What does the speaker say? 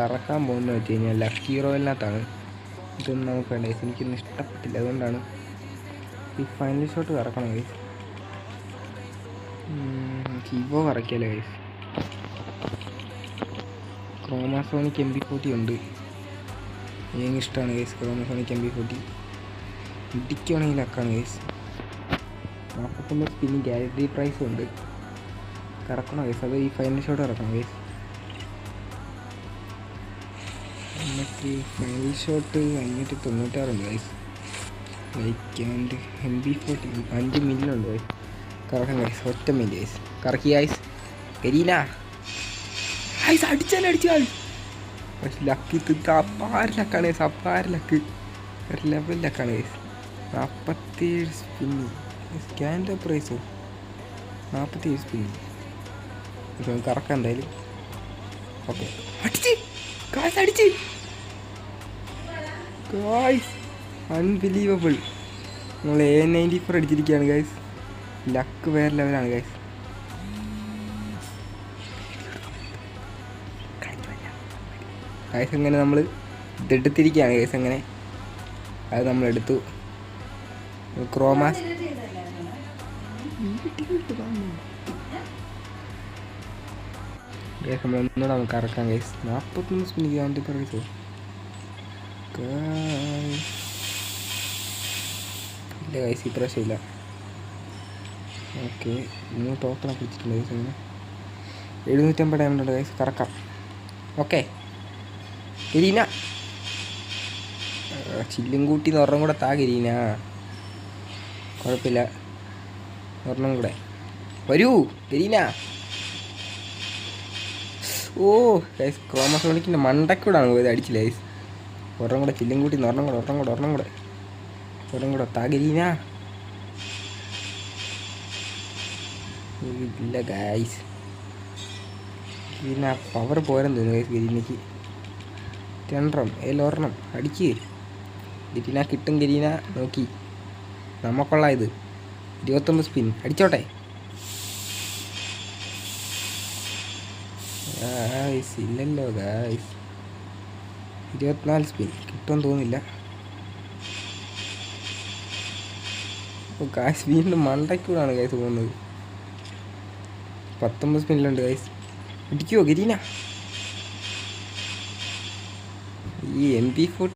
കറക്കാൻ പോകുന്നത് വെച്ച് കഴിഞ്ഞാൽ ലക്കി റോയലിനകത്താണ്. ഇതൊന്നും നമുക്ക് വേണ്ട ഗൈസ്, എനിക്കൊന്നും ഇഷ്ടപ്പെട്ടില്ല. അതുകൊണ്ടാണ് ഈ ഫൈനൽ ഷോട്ട് കറക്കണം ഗൈസ്. കീബോ കറക്കിയല്ലേ ഗൈസ്. ക്രോമാസോണിക് MP40 ഉണ്ട്, എനിക്കിഷ്ടമാണ് ഗൈസ്. ക്രോമാസോണിക് MP40 ഇടിക്കുകയാണെങ്കിൽ ലക്കാണ് ഗൈസ്. 49 സ്പിന്നി ഗ്യാരണ്ടി പ്രൈസും ഉണ്ട്. കറക്കണം ഗൈസ്, അത് ഈ ഫൈനൽ ഷോട്ട് കറക്കണം ഗൈസ്. നമുക്ക് ഫൈനൽ ഷോട്ട് 596 ഉണ്ട് ഗൈസ്. ലൈക്ക് ആൻഡ് MP40 5 മില്ലുണ്ട് ഗൈസ്. കറക്കണം ഗൈസ്, 1 മില്ല് ഗൈസ്. കറക്കി ഗൈസ്. കരീന ഗൈസ്, അടിച്ചാൽ ലക്ക്. ഇത് അപ്പാര ലക്കാണ് ഗൈസ്, അപ്പാര ലക്ക്. ഒരു ലെവൽ ലക്കാണ് ഗൈസ്. 47 സ്പിന്നി സ്കാൻഡ് പ്രൈസോ, 47 സ്പിന്നി. കറക്കാം എന്തായാലും. ഓക്കെ, അടിച്ച് ഗായ്സ്, അൺബിലീവബിൾ. നമ്മൾ A94 അടിച്ചിരിക്കുകയാണ് ഗൈസ്. ലക്ക് വേറെ ലെവലാണ് ഗൈസ്. ഗൈസ് അങ്ങനെ നമ്മൾ ഇതെടുത്തിരിക്കുകയാണ് ഗൈസ്. അങ്ങനെ അത് നമ്മളെടുത്തു. ക്രോമാസ് ഗൈസ് നമ്മളൊന്നുകൂടെ നമുക്ക് ഇറക്കാം ഗൈസ്. 43 സ്പിൻ ഗ്യാരണ്ടി പ്രൈസോ ഇല്ല ഗൈസ്, ഈ പ്രാവശ്യം ഇല്ല. ഓക്കെ, 3 ടോക്കണൊക്കെ പിടിച്ചിട്ടുണ്ട് ഗൈസ്. അങ്ങനെ 750 ഡയമണ്ട് ഉണ്ട് ഗൈസ്. കറക്കാം. ഓക്കെ, ഗരീന ചില്ലും കൂട്ടി ഒരെണ്ണം കൂടെ താ ഗരീന. കുഴപ്പമില്ല, ഒരെണ്ണം കൂടെ വരൂ ഗരീന. ഓ ഗൈസ്, ക്രോമസോണിക്കിൻ്റെ മണ്ടക്കൂടാണ് പോയത്, അടിച്ചില്ല ഗൈസ്. ഒരെണ്ണം കൂടെ ചില്ലും കൂട്ടി ഒരെണ്ണം കൂടെ താ ഗരീന. ഇല്ല ഗൈസ്, ഗരീന പവർ പോരെന്ന് തോന്നുന്നു ഗൈസ്. ഗരീനയ്ക്ക് 2 ഒരെണ്ണം അടിക്ക് ഗരീന. കിട്ടും ഗരീന, നോക്കി നമുക്കുള്ള ഇത് 29 സ്പിൻ അടിച്ചോട്ടെ ഗായ്സ്. ഇല്ലല്ലോ ഗായ്സ്, 24 സ്പിൻ കിട്ടുമെന്ന് തോന്നുന്നില്ല. ഗായ്സ് വീണ്ടും മണ്ടയ്ക്കൂടാണ് ഗൈസ് പോകുന്നത്. 19 സ്പിന്നിലുണ്ട് ഗൈസ്. ഇടിക്കുമോ ഗരീന? ഈ MP40